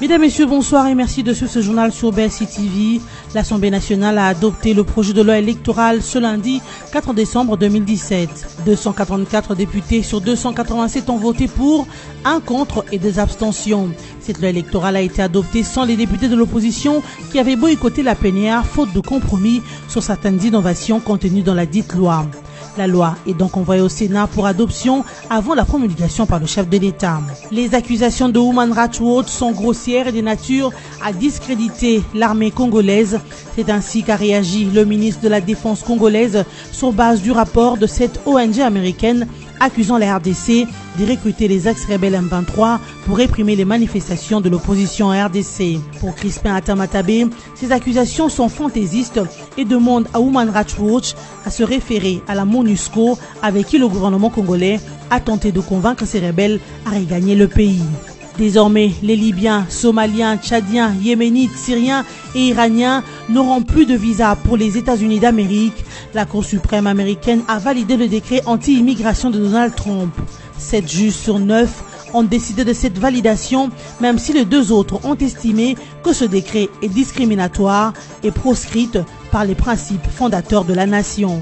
Mesdames, Messieurs, bonsoir et merci de suivre ce journal sur BSI TV. L'Assemblée nationale a adopté le projet de loi électorale ce lundi 4 décembre 2017. 284 députés sur 287 ont voté pour, 1 contre et 2 abstentions. Cette loi électorale a été adoptée sans les députés de l'opposition qui avaient boycotté la plénière faute de compromis sur certaines innovations contenues dans la dite loi. La loi est donc envoyée au Sénat pour adoption avant la promulgation par le chef de l'État. Les accusations de Human Rights Watch sont grossières et de nature à discréditer l'armée congolaise. C'est ainsi qu'a réagi le ministre de la Défense congolaise sur base du rapport de cette ONG américaine accusant la RDC de recruter les ex-rebelles M23 pour réprimer les manifestations de l'opposition en RDC. Pour Crispin Atamatabé, ces accusations sont fantaisistes et demandent à Human Rights Watch à se référer à la MONUSCO avec qui le gouvernement congolais a tenté de convaincre ces rebelles à regagner le pays. Désormais, les Libyens, Somaliens, Tchadiens, Yéménites, Syriens et Iraniens n'auront plus de visa pour les États-Unis d'Amérique. La Cour suprême américaine a validé le décret anti-immigration de Donald Trump. 7 juges sur 9 ont décidé de cette validation, même si les 2 autres ont estimé que ce décret est discriminatoire et proscrit par les principes fondateurs de la nation.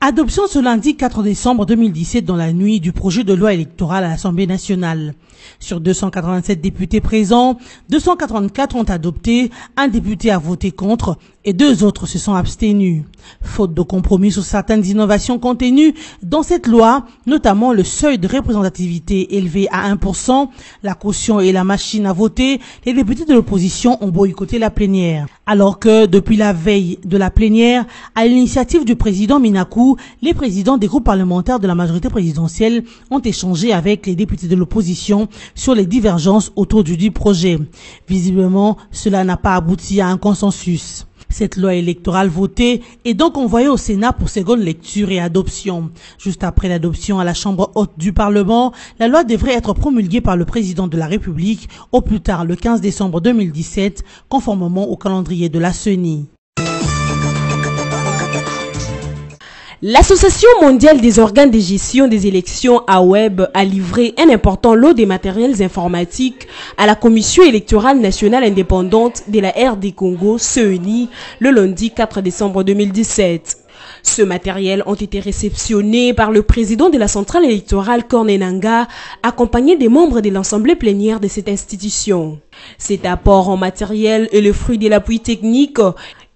Adoption ce lundi 4 décembre 2017 dans la nuit du projet de loi électorale à l'Assemblée nationale. Sur 287 députés présents, 284 ont adopté, 1 député a voté contre et 2 autres se sont abstenus. Faute de compromis sur certaines innovations contenues dans cette loi, notamment le seuil de représentativité élevé à 1%, la caution et la machine à voter, les députés de l'opposition ont boycotté la plénière. Alors que, depuis la veille de la plénière, à l'initiative du président Minakou, les présidents des groupes parlementaires de la majorité présidentielle ont échangé avec les députés de l'opposition sur les divergences autour du dit projet. Visiblement, cela n'a pas abouti à un consensus. Cette loi électorale votée est donc envoyée au Sénat pour seconde lecture et adoption. Juste après l'adoption à la Chambre haute du Parlement, la loi devrait être promulguée par le président de la République au plus tard le 15 décembre 2017, conformément au calendrier de la CENI. L'Association mondiale des organes de gestion des élections AOEB a livré un important lot de matériels informatiques à la Commission électorale nationale indépendante de la RD Congo, CENI, le lundi 4 décembre 2017. Ce matériel ont été réceptionnés par le président de la centrale électorale Corneille Nangaa, accompagné des membres de l'assemblée plénière de cette institution. Cet apport en matériel est le fruit de l'appui technique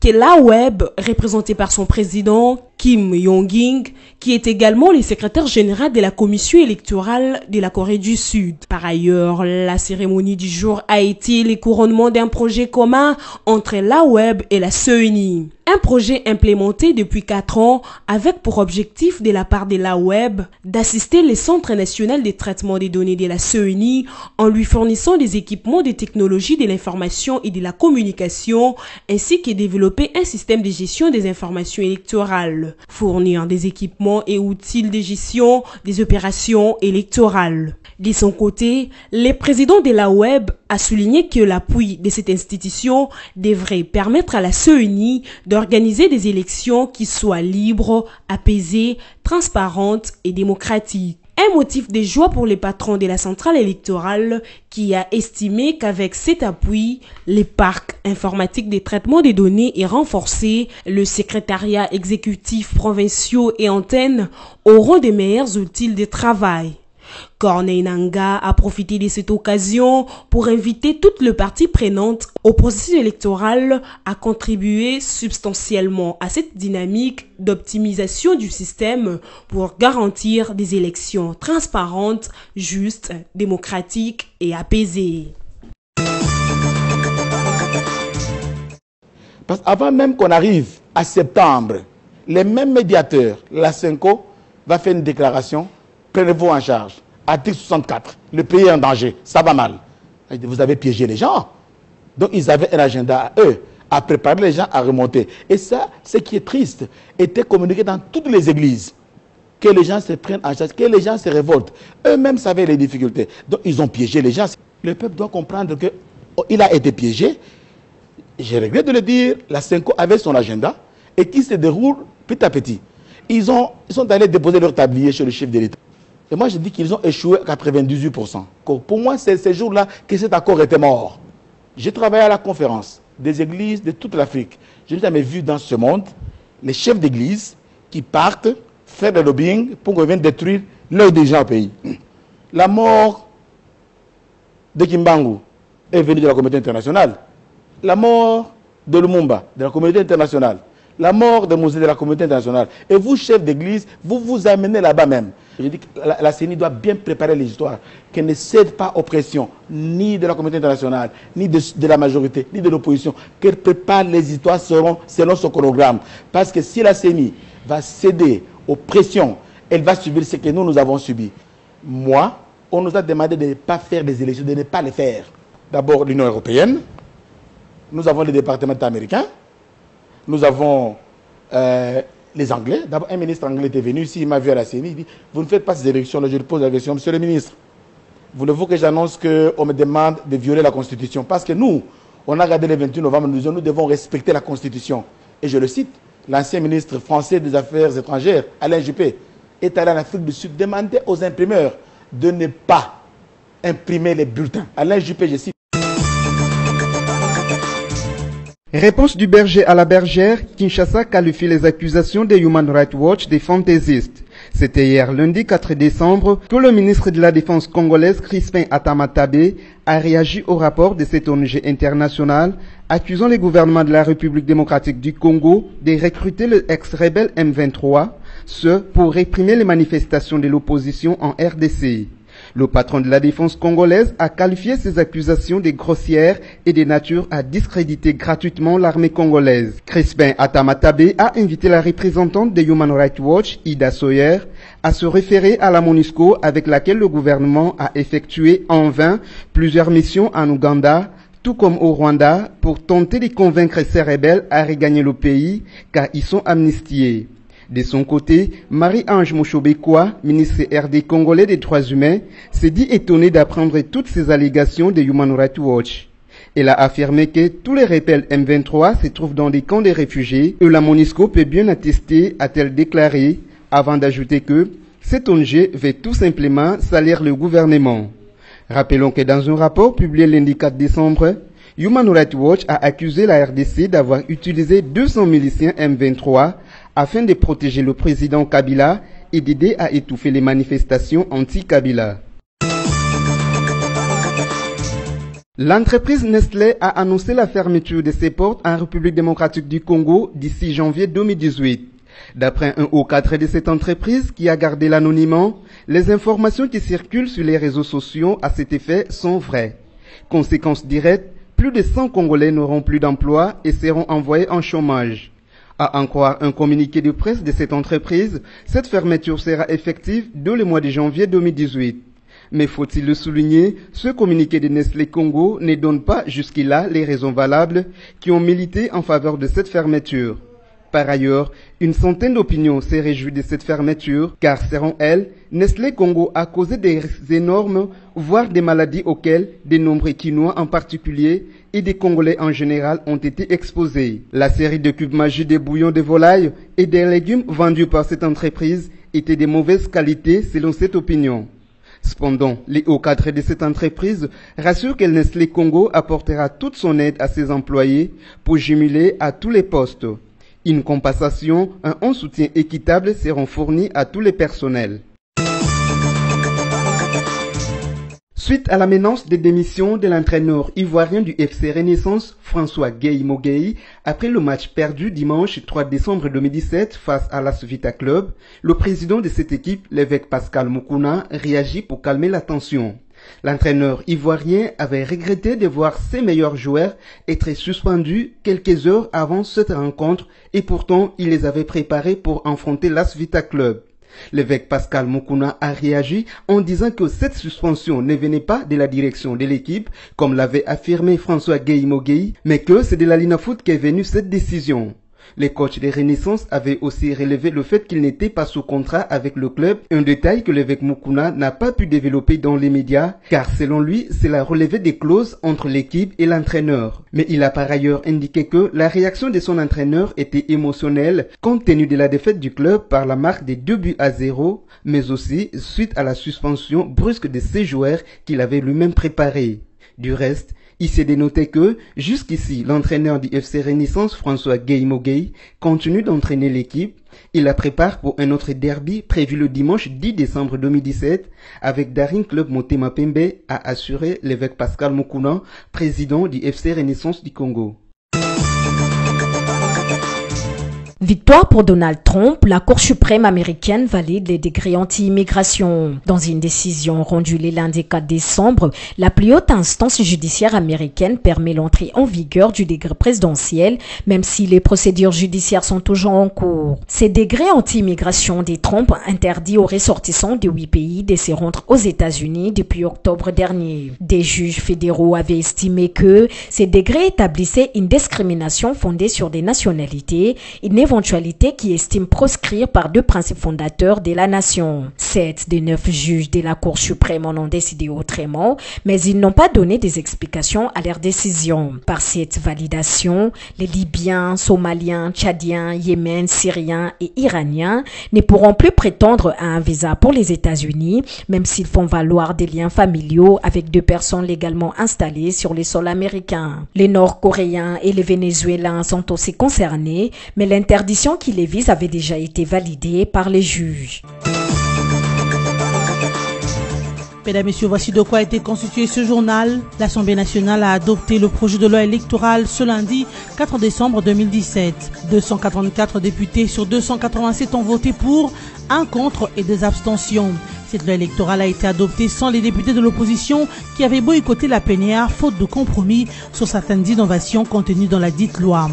que l'AOEB, représenté par son président Kim Yong-ging, qui est également le secrétaire général de la commission électorale de la Corée du Sud. Par ailleurs, la cérémonie du jour a été le couronnement d'un projet commun entre l'AOEB et la CENI. Un projet implémenté depuis 4 ans avec pour objectif de la part de l'AOEB d'assister le Centre national de traitement des données de la CENI en lui fournissant des équipements de technologie de l'information et de la communication ainsi que développer un système de gestion des informations électorales, fournir des équipements et outils de gestion des opérations électorales. De son côté, le président de l'AOEB a souligné que l'appui de cette institution devrait permettre à la CENI d'organiser des élections qui soient libres, apaisées, transparentes et démocratiques. Un motif de joie pour les patrons de la centrale électorale qui a estimé qu'avec cet appui, les parcs informatiques de traitement des données est renforcé, le secrétariat exécutif provinciaux et antennes auront de meilleurs outils de travail. Corneille Nangaa a profité de cette occasion pour inviter toutes les parties prenantes au processus électoral à contribuer substantiellement à cette dynamique d'optimisation du système pour garantir des élections transparentes, justes, démocratiques et apaisées. Parce qu'avant même qu'on arrive à septembre, les mêmes médiateurs, la CENCO, va faire une déclaration. Prenez-vous en charge. Article 64. Le pays est en danger. Ça va mal. Vous avez piégé les gens. Donc, ils avaient un agenda à eux, à préparer les gens à remonter. Et ça, ce qui est triste, était communiqué dans toutes les églises. Que les gens se prennent en charge, que les gens se révoltent. Eux-mêmes savaient les difficultés. Donc, ils ont piégé les gens. Le peuple doit comprendre qu'il a été piégé. Je regrette de le dire, la CENCO avait son agenda et qui se déroule petit à petit. Ils sont allés déposer leur tablier chez le chef de l'État. Et moi, je dis qu'ils ont échoué à 98%. Pour moi, c'est ces jours-là que cet accord était mort. J'ai travaillé à la conférence des églises de toute l'Afrique. Je n'ai jamais vu dans ce monde les chefs d'église qui partent faire des lobbying pour qu'on vienne détruire leurs dirigeants au pays. La mort de Kimbangu est venue de la communauté internationale. La mort de Lumumba, de la communauté internationale. La mort de Mosé, de la communauté internationale. Et vous, chefs d'église, vous vous amenez là-bas même. Je dis que la CENI doit bien préparer les histoires, qu'elle ne cède pas aux pressions, ni de la communauté internationale, ni de la majorité, ni de l'opposition, qu'elle prépare les histoires selon son chronogramme. Parce que si la CENI va céder aux pressions, elle va subir ce que nous avons subi. Moi, on nous a demandé de ne pas faire des élections, de ne pas les faire. D'abord l'Union européenne, nous avons le département américain, nous avons les Anglais. D'abord, un ministre anglais était venu ici, il m'a vu à la CENI, il dit, vous ne faites pas ces élections. Là, je lui pose la question, monsieur le ministre, voulez-vous que j'annonce qu'on me demande de violer la Constitution? Parce que nous, on a regardé le 28 novembre, nous disons, nous devons respecter la Constitution. Et je le cite, l'ancien ministre français des Affaires étrangères, Alain Juppé, est allé en Afrique du Sud demander aux imprimeurs de ne pas imprimer les bulletins. Alain Juppé, je cite. Réponse du berger à la bergère, Kinshasa qualifie les accusations des Human Rights Watch des fantaisistes. C'était hier lundi 4 décembre que le ministre de la Défense congolaise Crispin Atamatabe a réagi au rapport de cette ONG internationale accusant les gouvernements de la République démocratique du Congo de recruter le ex-rebelle M23, ce pour réprimer les manifestations de l'opposition en RDC. Le patron de la défense congolaise a qualifié ces accusations de grossières et de nature à discréditer gratuitement l'armée congolaise. Crispin Atamatabe a invité la représentante de Human Rights Watch, Ida Sawyer, à se référer à la MONUSCO avec laquelle le gouvernement a effectué en vain plusieurs missions en Ouganda, tout comme au Rwanda, pour tenter de convaincre ces rebelles à regagner le pays car ils sont amnistiés. De son côté, Marie-Ange Moshobekwa, ministre RD congolais des droits humains, s'est dit étonnée d'apprendre toutes ces allégations de Human Rights Watch. Elle a affirmé que tous les rebelles M23 se trouvent dans des camps de réfugiés et la MONUSCO peut bien attester, a-t-elle déclaré, avant d'ajouter que cette ONG veut tout simplement salir le gouvernement. Rappelons que dans un rapport publié lundi 4 décembre, Human Rights Watch a accusé la RDC d'avoir utilisé 200 miliciens M23 afin de protéger le président Kabila et d'aider à étouffer les manifestations anti-Kabila. L'entreprise Nestlé a annoncé la fermeture de ses portes en République démocratique du Congo d'ici janvier 2018. D'après un haut cadre de cette entreprise qui a gardé l'anonymat, les informations qui circulent sur les réseaux sociaux à cet effet sont vraies. Conséquence directe, plus de 100 Congolais n'auront plus d'emploi et seront envoyés en chômage. À en croire un communiqué de presse de cette entreprise, cette fermeture sera effective dès le mois de janvier 2018. Mais faut-il le souligner, ce communiqué de Nestlé Congo ne donne pas jusque-là les raisons valables qui ont milité en faveur de cette fermeture. Par ailleurs, une centaine d'opinions s'est réjouie de cette fermeture, car selon elles, Nestlé Congo a causé des risques énormes, voire des maladies auxquelles de nombreux Quinois en particulier et des Congolais en général ont été exposés. La série de cubes magiques de bouillon de volaille et des légumes vendus par cette entreprise étaient de mauvaise qualité selon cette opinion. Cependant, les hauts cadres de cette entreprise rassurent que Nestlé Congo apportera toute son aide à ses employés pour jumeler à tous les postes. Une compensation, un soutien équitable seront fournis à tous les personnels. Suite à la menace de démission de l'entraîneur ivoirien du FC Renaissance, François Gueye-Moguei, après le match perdu dimanche 3 décembre 2017 face à l'As Vita Club, le président de cette équipe, l'évêque Pascal Mukuna, réagit pour calmer la tension. L'entraîneur ivoirien avait regretté de voir ses meilleurs joueurs être suspendus quelques heures avant cette rencontre et pourtant il les avait préparés pour affronter l'As Vita Club. L'évêque Pascal Mukuna a réagi en disant que cette suspension ne venait pas de la direction de l'équipe, comme l'avait affirmé François Gueye-Moguei, mais que c'est de la Linafoot qu'est venue cette décision. Les coachs des Renaissance avaient aussi relevé le fait qu'il n'était pas sous contrat avec le club, un détail que l'évêque Mukuna n'a pas pu développer dans les médias, car selon lui, c'est la relevée des clauses entre l'équipe et l'entraîneur. Mais il a par ailleurs indiqué que la réaction de son entraîneur était émotionnelle, compte tenu de la défaite du club par la marque des 2-0, mais aussi suite à la suspension brusque de ses joueurs qu'il avait lui-même préparés. Du reste, il s'est dénoté que, jusqu'ici, l'entraîneur du FC Renaissance, François Gueye-Moguey, continue d'entraîner l'équipe. Il la prépare pour un autre derby prévu le dimanche 10 décembre 2017 avec Daring Club Motema Pembe, a assuré l'évêque Pascal Mukuna, président du FC Renaissance du Congo. Victoire pour Donald Trump, la Cour suprême américaine valide les décrets anti-immigration. Dans une décision rendue le lundi 4 décembre, la plus haute instance judiciaire américaine permet l'entrée en vigueur du décret présidentiel, même si les procédures judiciaires sont toujours en cours. Ces décrets anti-immigration des Trump interdit aux ressortissants de 8 pays de se rendre aux États-Unis depuis octobre dernier. Des juges fédéraux avaient estimé que ces décrets établissaient une discrimination fondée sur des nationalités, une éventualité qui estime proscrire par 2 principes fondateurs de la nation. 7 des 9 juges de la Cour suprême en ont décidé autrement, mais ils n'ont pas donné des explications à leur décision. Par cette validation, les Libyens, Somaliens, Tchadiens, Yémen, Syriens et Iraniens ne pourront plus prétendre à un visa pour les États-Unis, même s'ils font valoir des liens familiaux avec 2 personnes légalement installées sur les sols américains. Les Nord-Coréens et les Vénézuéliens sont aussi concernés, mais l'interdiction qui les vise avait déjà été validée par les juges. Mesdames, Messieurs, voici de quoi a été constitué ce journal. L'Assemblée nationale a adopté le projet de loi électorale ce lundi 4 décembre 2017. 284 députés sur 287 ont voté pour, 1 contre et 2 abstentions. Cette loi électorale a été adoptée sans les députés de l'opposition qui avaient boycotté la plénière faute de compromis sur certaines innovations contenues dans la dite loi.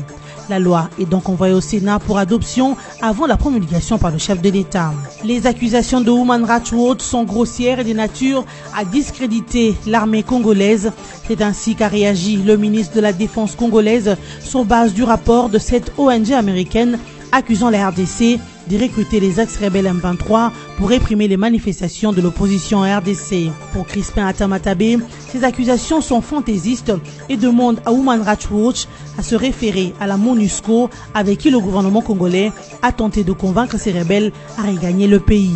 La loi est donc envoyée au Sénat pour adoption avant la promulgation par le chef de l'État. Les accusations de Human Rights Watch sont grossières et de nature à discréditer l'armée congolaise. C'est ainsi qu'a réagi le ministre de la Défense congolaise sur base du rapport de cette ONG américaine accusant la RDC de recruter les ex-rebelles M23 pour réprimer les manifestations de l'opposition RDC. Pour Crispin Atamatabé, ces accusations sont fantaisistes et demandent à Human Rights Watch à se référer à la MONUSCO avec qui le gouvernement congolais a tenté de convaincre ces rebelles à regagner le pays.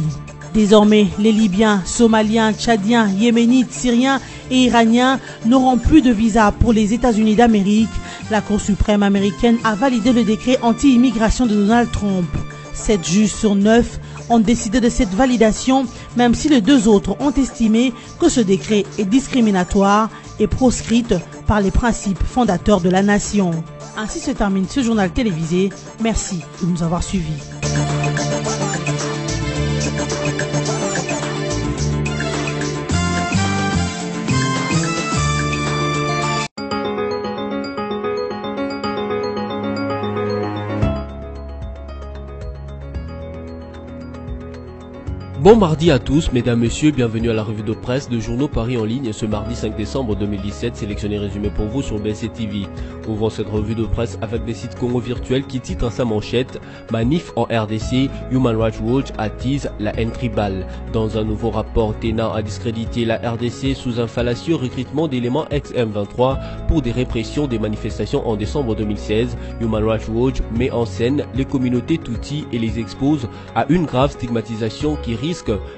Désormais, les Libyens, Somaliens, Tchadiens, Yéménites, Syriens et Iraniens n'auront plus de visa pour les États-Unis d'Amérique. La Cour suprême américaine a validé le décret anti-immigration de Donald Trump. 7 juges sur 9 ont décidé de cette validation, même si les 2 autres ont estimé que ce décret est discriminatoire et proscrit par les principes fondateurs de la nation. Ainsi se termine ce journal télévisé. Merci de nous avoir suivis. Bon mardi à tous, mesdames, messieurs, bienvenue à la revue de presse de Journaux Paris en ligne ce mardi 5 décembre 2017, sélectionné et résumé pour vous sur BC TV. Ouvrons cette revue de presse avec des sites Congo virtuels qui titrent à sa manchette « Manif en RDC, Human Rights Watch attise la haine tribale ». Dans un nouveau rapport tenant à discréditer la RDC sous un fallacieux recrutement d'éléments ex-M23 pour des répressions des manifestations en décembre 2016, Human Rights Watch met en scène les communautés Tutsi et les expose à une grave stigmatisation qui risque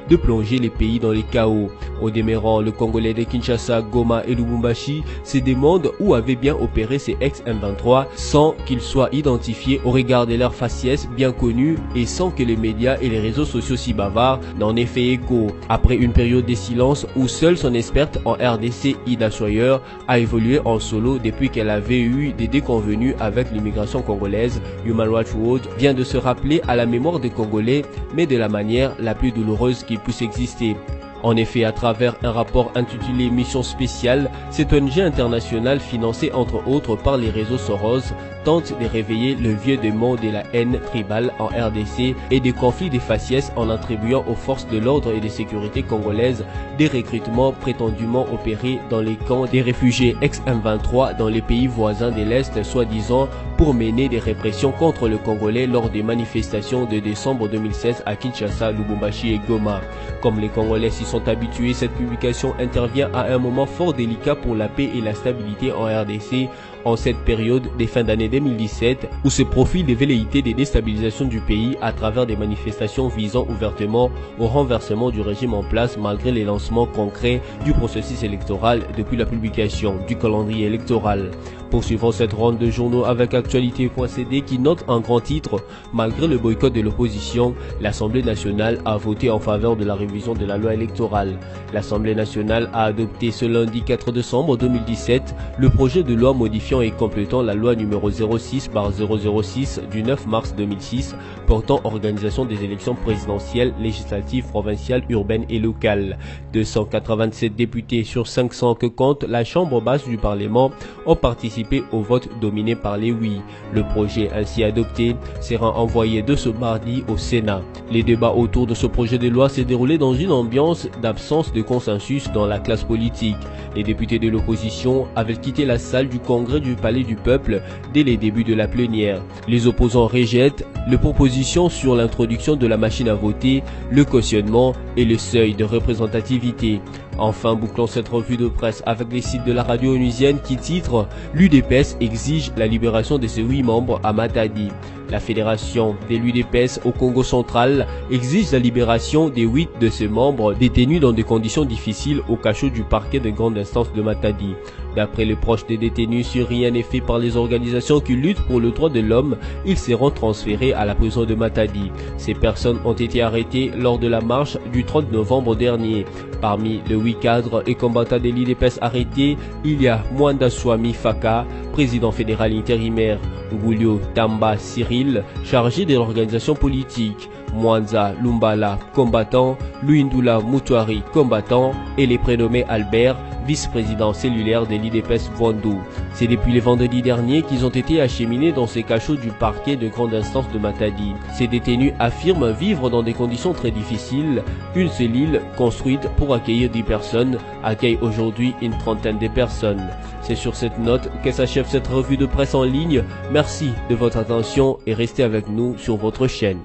de plonger les pays dans les chaos. Au demeurant, le Congolais de Kinshasa, Goma et Lubumbashi se demandent où avaient bien opéré ces ex-M23 sans qu'ils soient identifiés au regard de leur faciès bien connus et sans que les médias et les réseaux sociaux si bavards n'en aient fait écho. Après une période de silence où seule son experte en RDC, Ida Schreier, a évolué en solo depuis qu'elle avait eu des déconvenues avec l'immigration congolaise, Human Rights Watch vient de se rappeler à la mémoire des Congolais, mais de la manière la plus douloureuse qui puisse exister. En effet, à travers un rapport intitulé Mission spéciale, cette ONG internationale financée entre autres par les réseaux Soros tente de réveiller le vieux démon de la haine tribale en RDC et des conflits des faciès en attribuant aux forces de l'ordre et de sécurité congolaises des recrutements prétendument opérés dans les camps des réfugiés ex-M23 dans les pays voisins de l'Est, soi-disant pour pour mener des répressions contre le Congolais lors des manifestations de décembre 2016 à Kinshasa, Lubumbashi et Goma. Comme les Congolais s'y sont habitués, cette publication intervient à un moment fort délicat pour la paix et la stabilité en RDC, en cette période des fins d'année 2017 où se profilent des velléités de déstabilisation du pays à travers des manifestations visant ouvertement au renversement du régime en place malgré les lancements concrets du processus électoral depuis la publication du calendrier électoral. Poursuivons cette ronde de journaux avec Actualité.cd qui note un grand titre: malgré le boycott de l'opposition, l'Assemblée nationale a voté en faveur de la révision de la loi électorale. L'Assemblée nationale a adopté ce lundi 4 décembre 2017 le projet de loi modifiant et complétant la loi numéro 06/006 du 9 mars 2006 portant organisation des élections présidentielles, législatives, provinciales, urbaines et locales. 287 députés sur 500 que compte la Chambre basse du Parlement ont participé au vote dominé par les oui. Le projet ainsi adopté sera envoyé de ce mardi au Sénat. Les débats autour de ce projet de loi s'est déroulé dans une ambiance d'absence de consensus dans la classe politique. Les députés de l'opposition avaient quitté la salle du congrès du Palais du Peuple dès les débuts de la plénière. Les opposants rejettent les propositions sur l'introduction de la machine à voter, le cautionnement et le seuil de représentativité. Enfin, bouclons cette revue de presse avec les sites de la radio onusienne qui titrent « L'UDPS exige la libération de ses 8 membres à Matadi ». La fédération de l'UDPS au Congo central exige la libération des 8 de ses membres détenus dans des conditions difficiles au cachot du parquet de grande instance de Matadi. D'après les proches des détenus, si rien n'est fait par les organisations qui luttent pour le droit de l'homme, ils seront transférés à la prison de Matadi. Ces personnes ont été arrêtées lors de la marche du 30 novembre dernier. Parmi les 8 cadres et combattants de l'UDPS arrêtés, il y a Mwanda Swami Faka, président fédéral intérimaire, Ngulio Tamba Cyril, chargé de l'organisation politique, Mwanza Lumbala, combattant, Luindula Mutuari, combattant, et les prénommés Albert, vice-président cellulaire de l'UDPS Voindou. C'est depuis le vendredi dernier qu'ils ont été acheminés dans ces cachots du parquet de grande instance de Matadi. Ces détenus affirment vivre dans des conditions très difficiles. Une seule île, construite pour accueillir 10 personnes, accueille aujourd'hui une trentaine de personnes. C'est sur cette note que s'achève cette revue de presse en ligne. Merci de votre attention et restez avec nous sur votre chaîne.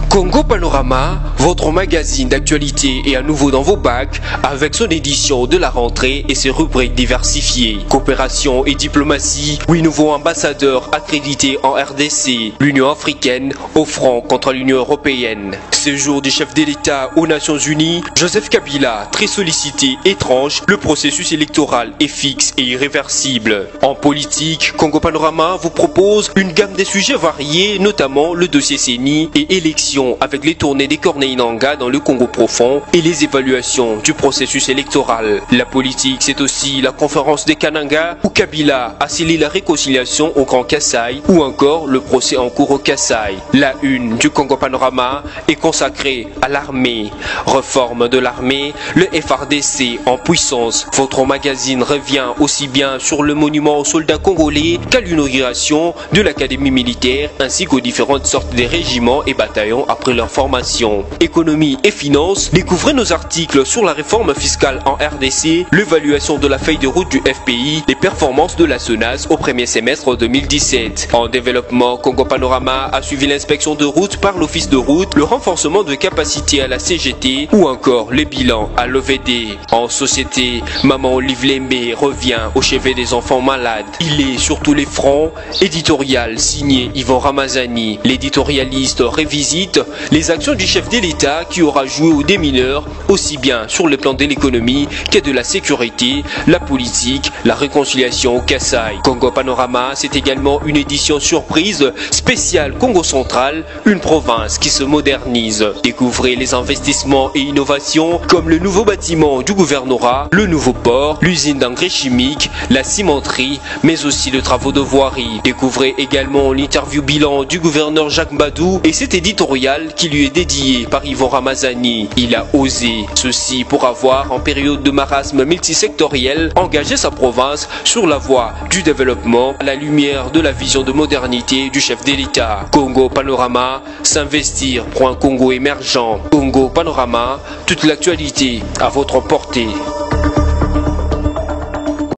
Congo Panorama, votre magazine d'actualité est à nouveau dans vos bacs avec son édition de la rentrée et ses rubriques diversifiées. Coopération et diplomatie, 8 nouveaux ambassadeurs accrédités en RDC, l'Union africaine au front contre l'Union européenne. Séjour du chef de l'État aux Nations Unies, Joseph Kabila, très sollicité, étrange, le processus électoral est fixe et irréversible. En politique, Congo Panorama vous propose une gamme de sujets variés, notamment le dossier CENI et élections avec les tournées des Corneilles Nangaa dans le Congo profond et les évaluations du processus électoral. La politique, c'est aussi la conférence des Kananga où Kabila a scellé la réconciliation au Grand Kassai ou encore le procès en cours au Kassai. La une du Congo Panorama est consacrée à l'armée. Réforme de l'armée, le FARDC en puissance. Votre magazine revient aussi bien sur le monument aux soldats congolais qu'à l'inauguration de l'académie militaire ainsi qu'aux différentes sortes de régiments et bataillons après leur formation. Économie et finances, découvrez nos articles sur la réforme fiscale en RDC, l'évaluation de la feuille de route du FPI, les performances de la SONAS au premier semestre 2017. En développement, Congo Panorama a suivi l'inspection de route par l'office de route, le renforcement de capacité à la CGT ou encore le bilan à l'OVD. En société, Maman Olive Lembe revient au chevet des enfants malades. Il est sur tous les fronts. Éditorial signé Yvon Ramazani. L'éditorialiste révisite les actions du chef de l'État qui aura joué aux démineurs aussi bien sur le plan de l'économie que de la sécurité, la politique, la réconciliation au Kassai. Congo Panorama, c'est également une édition surprise spéciale Congo central, une province qui se modernise. Découvrez les investissements et innovations comme le nouveau bâtiment du gouvernorat, le nouveau port, l'usine d'engrais chimiques, la cimenterie, mais aussi de travaux de voirie. Découvrez également l'interview bilan du gouverneur Jacques Mbadou et cet éditorial qui lui est dédié par par Yvon Ramazani. Il a osé, ceci pour avoir, en période de marasme multisectoriel, engagé sa province sur la voie du développement à la lumière de la vision de modernité du chef de l'État. Congo Panorama, s'investir pour un Congo émergent. Congo Panorama, toute l'actualité à votre portée.